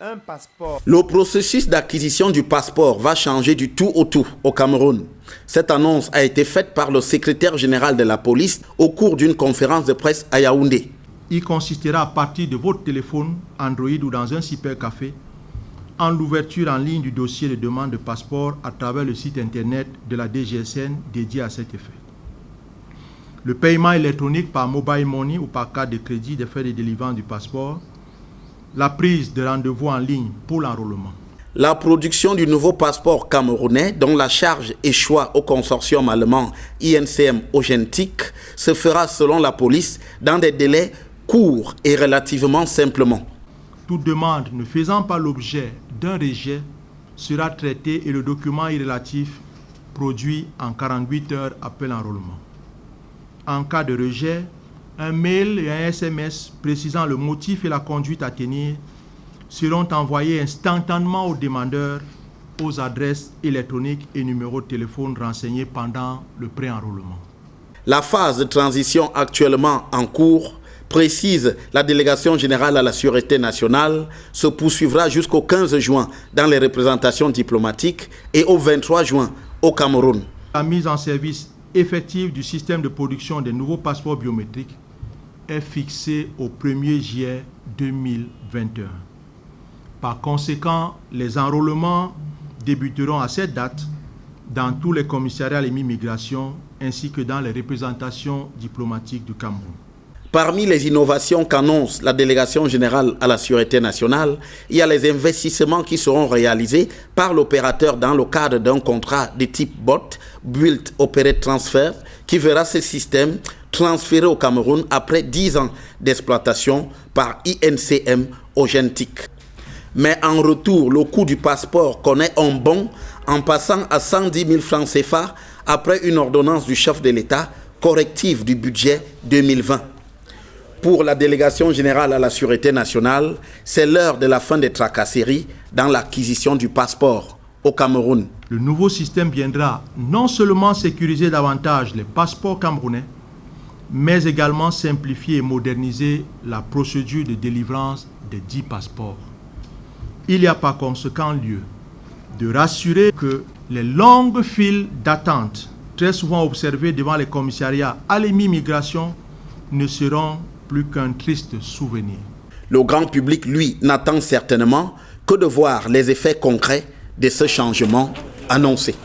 un passeport. Le processus d'acquisition du passeport va changer du tout au tout au Cameroun. Cette annonce a été faite par le secrétaire général de la police au cours d'une conférence de presse à Yaoundé. Il consistera à partir de votre téléphone, Android ou dans un cybercafé, en l'ouverture en ligne du dossier de demande de passeport à travers le site internet de la DGSN dédié à cet effet. Le paiement électronique par mobile money ou par carte de crédit des frais de délivrance du passeport, la prise de rendez-vous en ligne pour l'enrôlement. La production du nouveau passeport camerounais, dont la charge échoit au consortium allemand INCM Ogentik, se fera selon la police dans des délais courts et relativement simplement. Toute demande ne faisant pas l'objet d'un rejet sera traitée et le document irrélatif produit en 48 heures après l'enrôlement. En cas de rejet, un mail et un SMS précisant le motif et la conduite à tenir seront envoyés instantanément aux demandeurs aux adresses électroniques et numéros de téléphone renseignés pendant le pré-enrôlement. La phase de transition actuellement en cours, précise la délégation générale à la sûreté nationale, se poursuivra jusqu'au 15 juin dans les représentations diplomatiques et au 23 juin au Cameroun. La mise en service effective du système de production des nouveaux passeports biométriques est fixée au 1er juillet 2021. Par conséquent, les enrôlements débuteront à cette date dans tous les commissariats à l'immigration ainsi que dans les représentations diplomatiques du Cameroun. Parmi les innovations qu'annonce la délégation générale à la sûreté nationale, il y a les investissements qui seront réalisés par l'opérateur dans le cadre d'un contrat de type BOT, Build Operate Transfer, qui verra ce système transféré au Cameroun après 10 ans d'exploitation par INCM Ogentik. Mais en retour, le coût du passeport connaît un bond en passant à 110 000 francs CFA après une ordonnance du chef de l'État corrective du budget 2020. Pour la délégation générale à la sûreté nationale, c'est l'heure de la fin des tracasseries dans l'acquisition du passeport au Cameroun. Le nouveau système viendra non seulement sécuriser davantage les passeports camerounais, mais également simplifier et moderniser la procédure de délivrance des 10 passeports. Il y a par conséquent lieu de rassurer que les longues files d'attente, très souvent observées devant les commissariats à l'immigration, ne seront plus qu'un triste souvenir. Le grand public, lui, n'attend certainement que de voir les effets concrets de ce changement annoncé.